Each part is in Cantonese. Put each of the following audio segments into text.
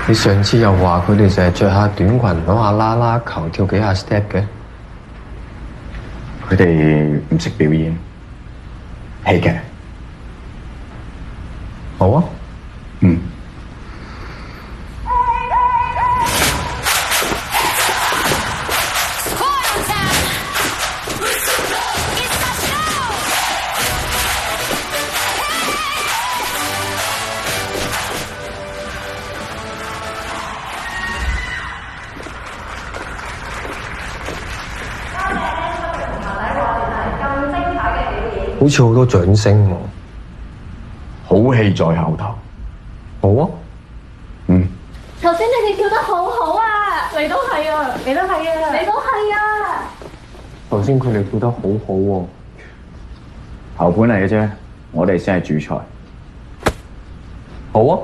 你上次又話佢哋成日着下短裙攞下啦啦球跳幾下 step 嘅，佢哋唔識表演戲劇。好啊。嗯。好似好多掌聲喎。好戲在後頭。好啊。嗯。頭先你哋跳得好好啊！你都係啊！你都係啊！你都係啊！頭先佢哋跳得好好喎。後盤嚟嘅啫，我哋先係主菜。好啊。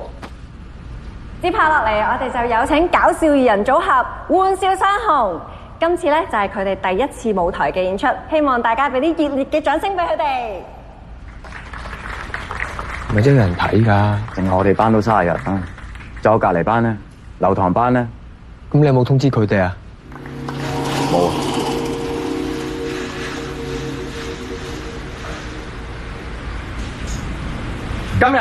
接下落嚟，我哋就有請搞笑二人組合玩笑雙雄。今次咧就係佢哋第一次舞台嘅演出，希望大家俾啲熱烈嘅掌聲俾佢哋。咪真有人睇㗎？淨係我哋班都30人啊，仲有隔離班咧，流堂班咧。咁你有冇通知佢哋啊？冇。今日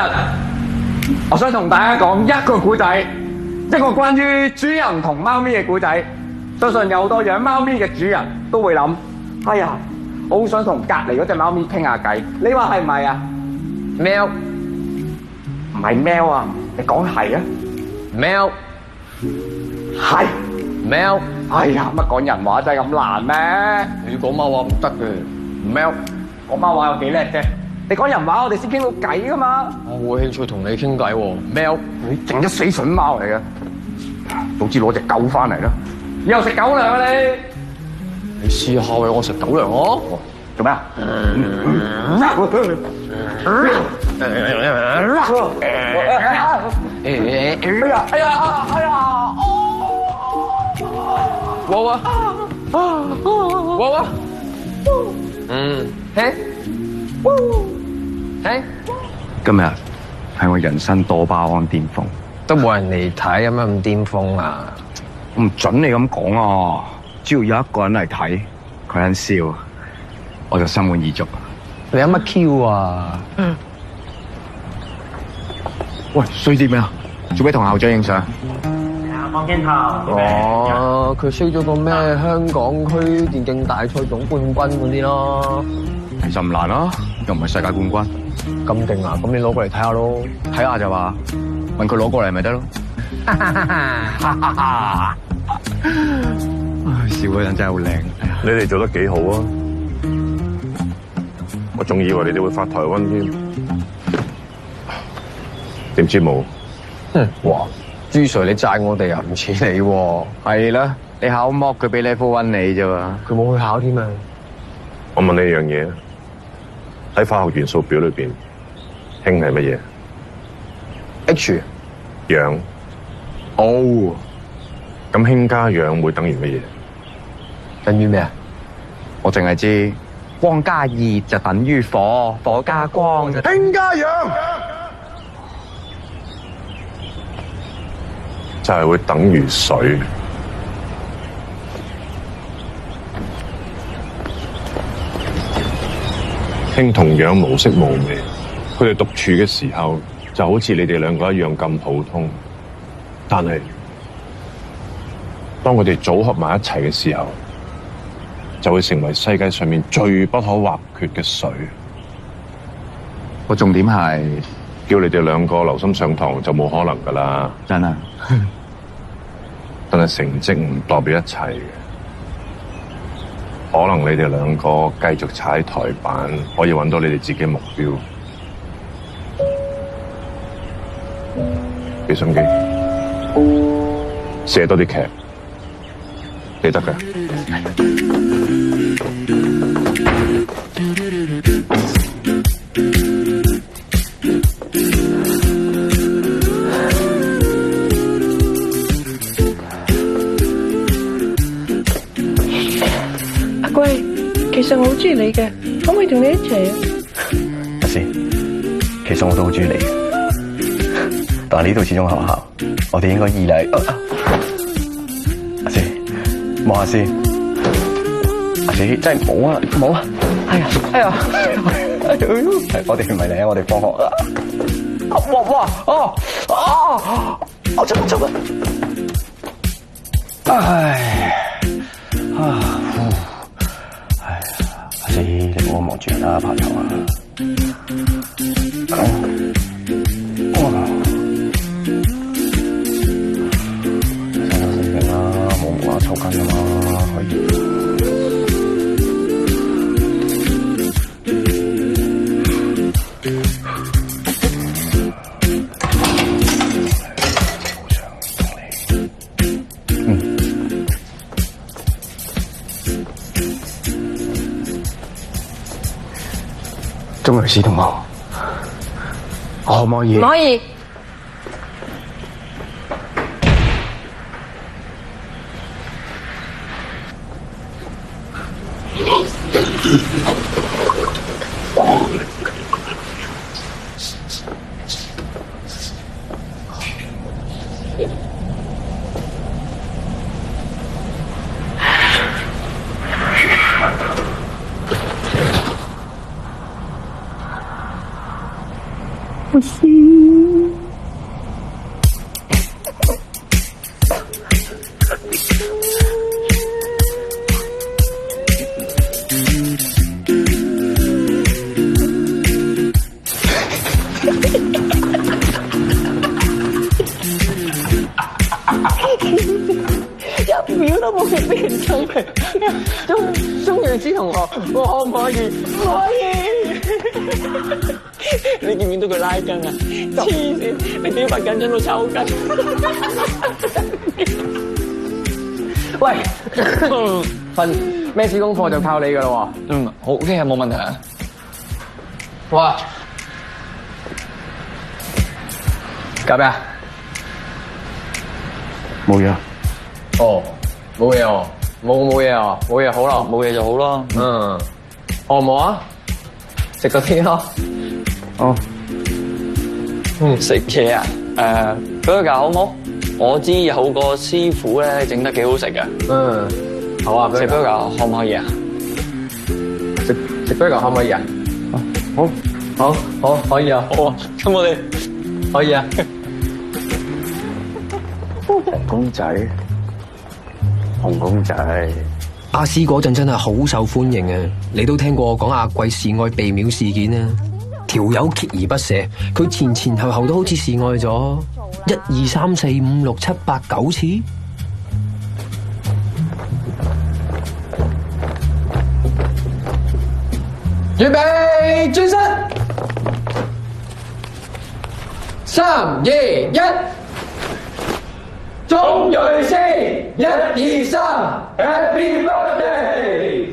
我想同大家講一個故仔，一個關於主人同貓咪嘅故仔。相信有好多養貓咪嘅主人都會諗：哎呀，我好想同隔離嗰隻貓咪傾下偈。你話係唔係啊？喵，唔係喵啊！你講係啊？喵，係喵。哎呀，乜講人話真係咁難咩？你講貓話唔得嘅。喵，講貓話有幾叻啫？你講人話，我哋先傾到偈噶嘛。我好興趣同你傾偈喎。喵，你淨一死筍貓嚟嘅，早知攞隻狗翻嚟啦。以後食狗糧啊你！你試下餵我食狗糧咯。做咩啊？哎呀！哇哇！哇哇！嘿，嘿，今日係我人生多巴胺巔峰，都冇人嚟睇，有乜咁巔峰啊？我唔准你咁講啊！只要有一個人嚟睇，佢肯笑，我就心滿意足。你有乜 Q 啊？喂，衰啲咩啊？做咩同校長影相？望鏡頭。哦，佢衰咗個咩香港區電競大賽總冠軍嗰啲咯。其實唔難啊，又唔係世界冠軍。咁勁啊！咁你攞過嚟睇下咯。睇下就話，問佢攞過嚟咪得咯。笑嗰陣真係好靚。你哋做得幾好啊！我仲以為你哋會發台灣添，點知冇？哇！朱 Sir 你債我哋啊，唔似你喎。係啦，你考剝佢俾 level 1你啫嘛。佢冇去考添啊。我問你一樣嘢，喺化學元素表裏邊，氫係乜嘢 ？H。氧。哦。咁氫加氧會等於乜嘢？等於咩啊？我淨係知光加熱就等於火，火加光就氫加氧，就係會等於水。氫同氧無色無味，佢哋獨處嘅時候就好似你哋兩個一樣咁普通，但係當佢哋組合埋一齊嘅時候，就會成為世界上面最不可或缺嘅水。個重點係叫你哋兩個留心上堂就冇可能噶啦，真啊！但係成績唔代表一切嘅，可能你哋兩個繼續踩台板，可以揾到你哋自己目標。俾心機，寫多啲劇，你得㗎。阿貴，其實我好中意你嘅，可唔可以同你一齊啊？阿詩，其實我都好中意你嘅，但係呢度始終係學校，我哋應該依賴阿四，望下先。阿四真係冇啊，冇啊！哎呀，我哋唔係嚟，我哋放學。哇！我出啊！阿四，你唔好望住人啦，拍頭啊！冇抽筋啊嘛，可以。鐘律師同學，我可唔可以？唔可以。一秒都冇俾人抽皮。鐘睿之同學，我可唔可以？唔可以！你見唔見到佢拉筋啊？黐線！你表白緊張到抽筋。喂，份咩小功課就靠你噶啦喎。好 OK 啊，冇問題啊。哇！搞咩啊？冇嘢。哦，冇嘢哦，冇嘢啊，冇嘢好啦，冇嘢就好啦。哦冇啊，食個先咯。哦，食嘢啊？burger好冇？我知有個師傅咧整得幾好食嘅。好啊，食 burger 可唔可以啊？食 burger 可唔可以啊？好，可以啊。好啊，咁我哋可以啊。公仔，紅公仔。阿師嗰陣真係好受歡迎啊！你都聽過我講阿貴示愛避廟事件啊？條友鍥而不捨，佢前後都好似示愛咗1、2、3、4、5、6、7、8、9次。預備轉身，3、2、1，鐘睿師，1、2、3 ，Happy Birthday！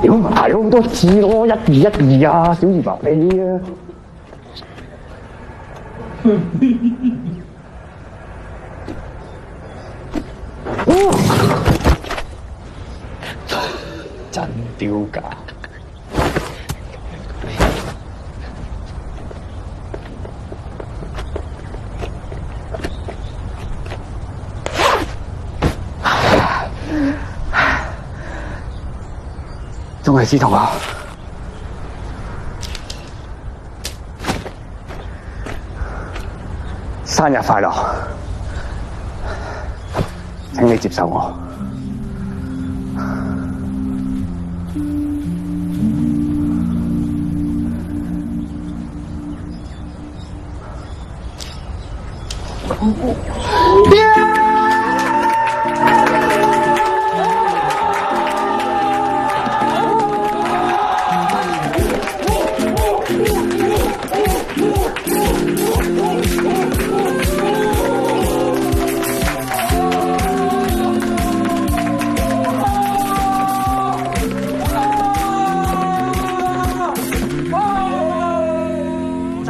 屌咪排咗好多次咯，1、2、1、2啊，小兒白你啊！真丟架！鐘睿師同學，生日快樂！請你接受我。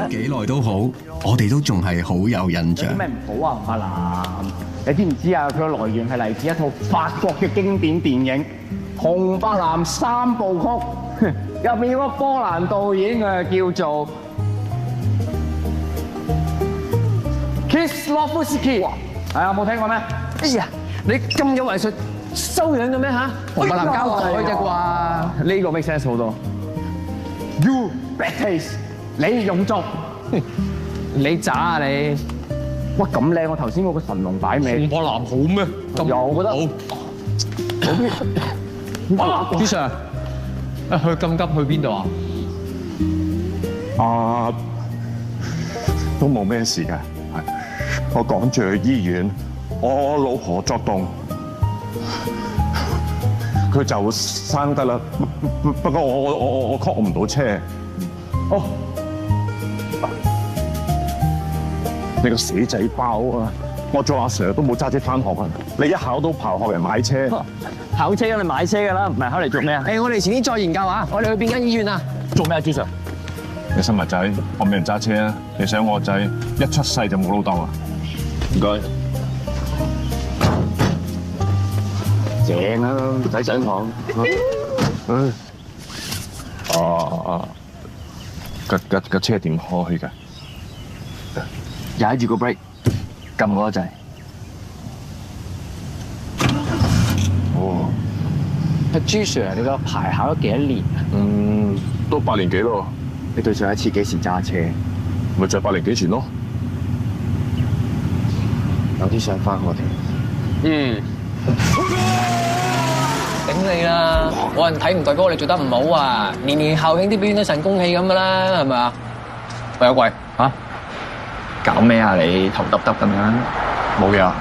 幾耐都好，我哋都仲係好有印象。咩唔好啊，阿南？你知唔知啊？佢嘅來源係嚟自一套法國嘅經典電影《紅白藍三部曲，入面嗰個波蘭導演嘅叫做 Kieslowski， 係啊，冇聽過咩？哎呀，你咁有藝術修養嘅咩嚇？紅白藍膠袋啫啩？呢個 make sense 好多。You bad taste， 你用作，你渣啊你！哇咁靚，我頭先嗰個神龍擺尾。紅白藍好咩？有我覺得好。朱 Sir， 去咁急去邊度啊？啊，都冇咩事嘅，係我趕住去醫院，我老婆作動，佢就生得啦。不過我 call 唔到車。哦，你個死仔包啊！我做阿 Sir 都冇揸車返學啊！你一考到刨學人買車，考車你買車㗎啦，唔係考嚟做咩啊？我哋遲啲再研究下，我哋去邊間醫院啊？做咩啊，朱 Sir？你新物仔，我俾人揸車啊！你想我仔一出世就冇老豆啊？唔該。正啊，唔使上堂。架車點開㗎？踩住個 brake， 撳嗰個掣。哦，朱 Sir， 你個牌考咗幾多年啊？都8年幾咯。你對上一次幾時揸車？咪就係8年幾前咯。有啲想翻我哋。頂你啦！冇人睇唔代表我哋做得唔好啊！年年校慶啲表演都神功戲咁噶啦，係咪啊？喂，阿貴嚇，搞咩啊你？頭耷耷咁樣。冇嘢啊。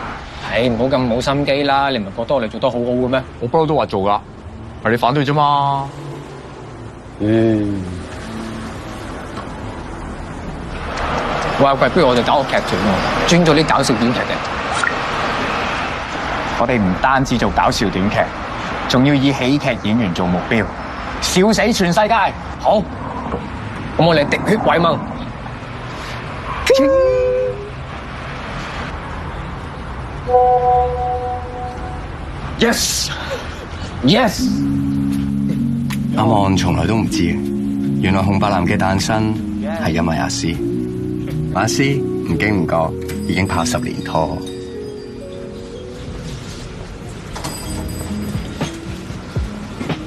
唔好咁冇心機啦！你唔係覺得我哋做得好好嘅咩？我不嬲都話做噶，係你反對啫嘛。喂，阿貴，不如我哋搞個劇團喎，專做啲搞笑短劇嘅。我哋唔單止做搞笑短劇，仲要以喜劇演員做目標，笑死全世界。好，咁我哋滴血為盟。Yes， yes。阿望從來都唔知，原來紅白藍嘅誕生係因為阿詩。阿詩唔經唔覺已經拍10年拖。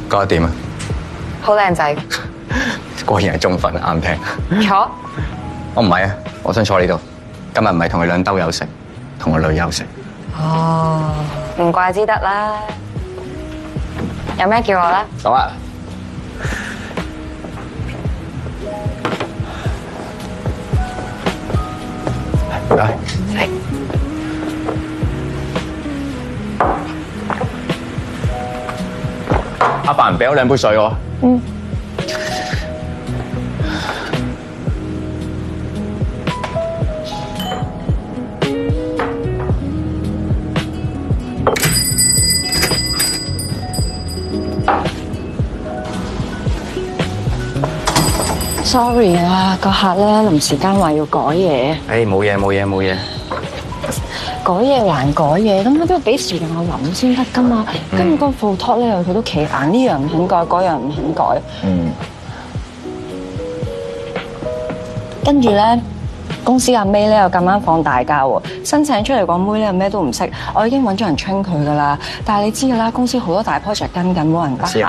覺得點啊？好靚仔，果然係中分，啱聽。坐。我唔係啊，我想坐呢度。今日唔係同佢兩兜友食，同個女友食。哦，唔怪之得啦。有咩叫我咧？走啊！唔該。阿爸唔俾我2杯水我。Sorry 啊，個客咧臨時間話要改嘢。冇嘢。改嘢還改嘢，咁都要俾時間我諗先得噶嘛。跟住嗰個 photo 咧，佢都企硬，呢樣唔肯改，嗰樣唔肯改。跟住咧，公司阿 May 咧又咁啱放大假喎，新請出嚟個妹咧咩都唔識，我已經揾咗人 train 佢噶啦。但係你知噶啦，公司好多大 project 跟緊，冇人得閒。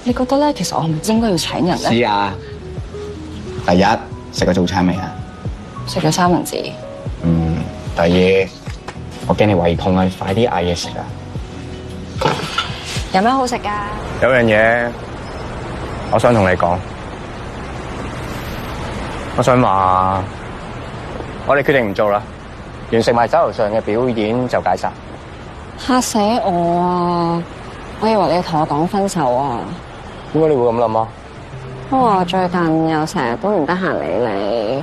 你覺得咧，其實我係咪應該要請人咧？知啊。第一，食過早餐未啊？食咗三文治。第二，我驚你胃痛啊，快啲嗌嘢食啊！有咩好食㗎？有樣嘢，我想同你講。我想話，我哋決定唔做啦，完成埋手頭上嘅表演就解散。嚇死我啊！我以為你同我講分手啊！點解你會咁諗啊？因為我最近又成日都唔得閒理你，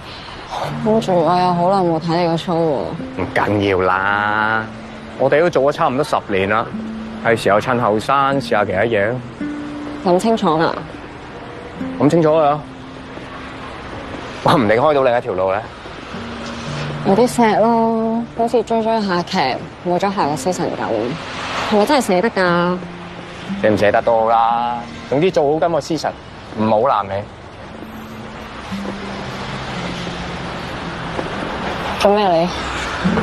跟住我又好耐冇睇你個 show 喎。唔緊要啦，我哋都做咗差唔多10年啦，係時候趁後生試下其他嘢。諗清楚啦。諗清楚啦，我唔定開到另一條路咧。有啲錫咯，好似追下劇，冇咗下個 season 咁，係咪真係捨得㗎？捨唔捨得都好啦。總之做好今個 season，唔好爛尾。做咩你？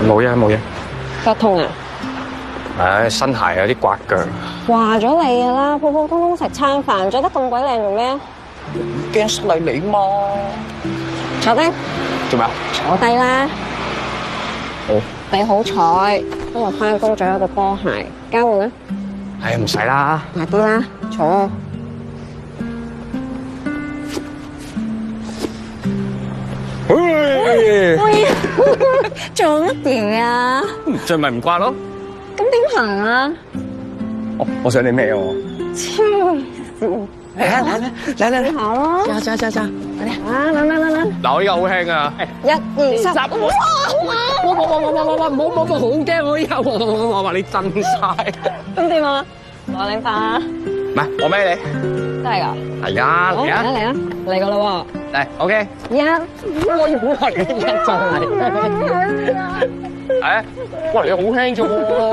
冇嘢冇嘢。腳痛啊？唉，新鞋有啲刮腳。話咗你㗎啦，普普通通食餐飯，着得咁鬼靚做咩啊？驚失禮你嘛？坐低。做咩啊？坐低啦。好。你好彩，今日翻工着咗對波鞋，交換啦。唉，唔使啦。快啲啦，坐。喂，做乜嘢啊？着咪唔刮咯。咁點行啊？我想你咩喎？超線！嚟行咯！揸！嚟！嗱，我依家好輕啊！1、2、3，哇！唔好，好驚我依家，我話你震晒。咁點啊？我領飯啊！唔係，我孭你。真係㗎？係啊，嚟啊！嚟㗎啦喎！嚟 ，OK。我要好係真係。誒，哇！你好輕啫喎，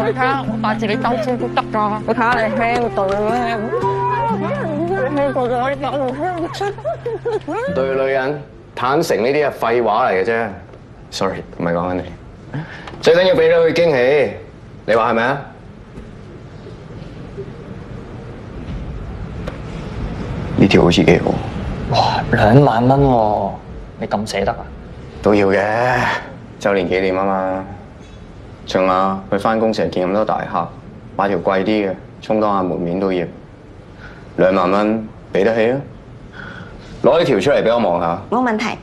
你睇下，我帶住你兜車都得㗎。你睇下你輕到咩？對女人坦誠呢啲係廢話嚟嘅啫。Sorry， 唔係講緊你。最緊要俾到佢驚喜，你話係咪啊？呢條好似幾好。哇，2萬蚊喎，你咁捨得啊？都要嘅，週年紀念啊嘛。仲有佢翻工成日見咁多大客，買條貴啲嘅，充當下門面都要。2萬蚊俾得起啊！攞呢條出嚟俾我望下。冇問題。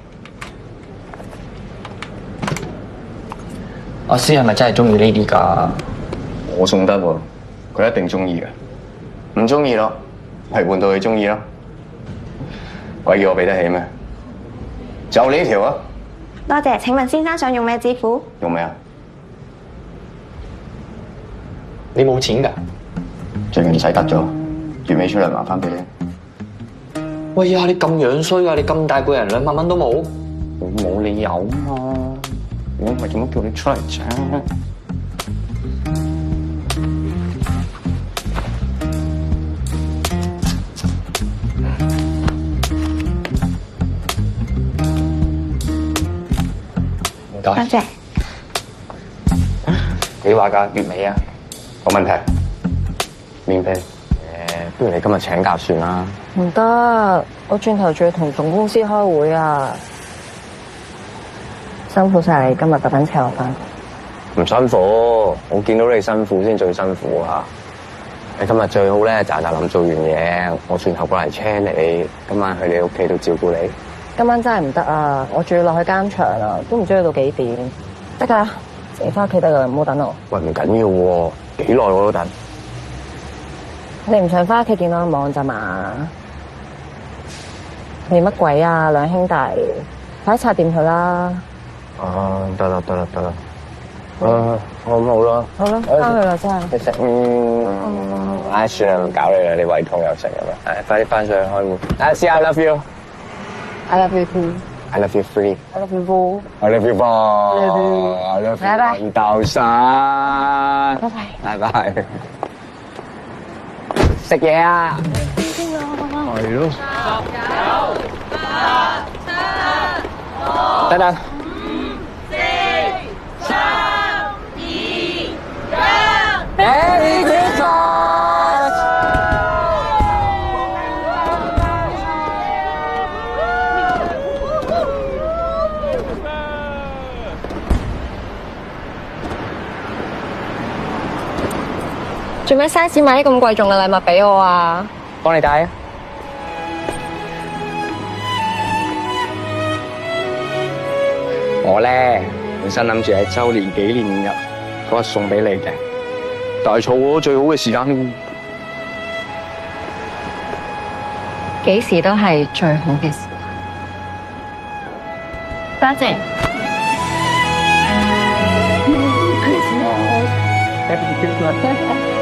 阿師係咪真係中意呢啲㗎？我送得喎，佢一定中意嘅。唔中意咯，係換到佢中意咯。鬼叫我俾得起咩？就呢條啊！多謝。請問先生想用咩支付？用咩啊？你冇錢㗎？最近使得咗，月尾出嚟麻煩俾你。喂呀，你咁樣衰㗎！你咁大個人2萬蚊都冇？我冇理由啊嘛！我唔係點樣叫你出嚟啫？唔該。多謝。幾話㗎？月尾啊？冇問題，免費。不如你今日請假算啦。唔得，我轉頭仲要同總公司開會啊！辛苦晒你，今日特登請我翻。唔辛苦，我見到你辛苦先最辛苦啊！你今日最好咧，喳臨做完嘢，我轉頭過嚟車你，今晚去你屋企度照顧你。今晚真係唔得啊！我仲要落去監場啊，都唔知去到幾點。得㗎，你翻屋企得㗎，唔好等我。喂，唔緊要喎，幾耐我都等。你唔想翻屋企見到我望咋嘛？你乜鬼啊，兩兄弟，快啲拆掂佢啦！啊，得啦。啊，好啦。好啦，翻去啦，真係。你食唉，算啦，唔搞你啦，你胃痛又食啊嘛。快啲翻上去開會。See I love you. I love you too. I love you free. I love you boo. I love you ball. I love you. I love you. 拜拜。豆沙。拜拜。拜拜。食嘢啊！係咯。等等。Merry Christmas！做咩嘥錢買啲咁貴重嘅禮物俾我啊？幫你帶啊！我咧本身諗住喺週年紀念日嗰日送俾你嘅，但係錯過最好嘅時間。幾時都係最好嘅時。多謝。Happy Christmas！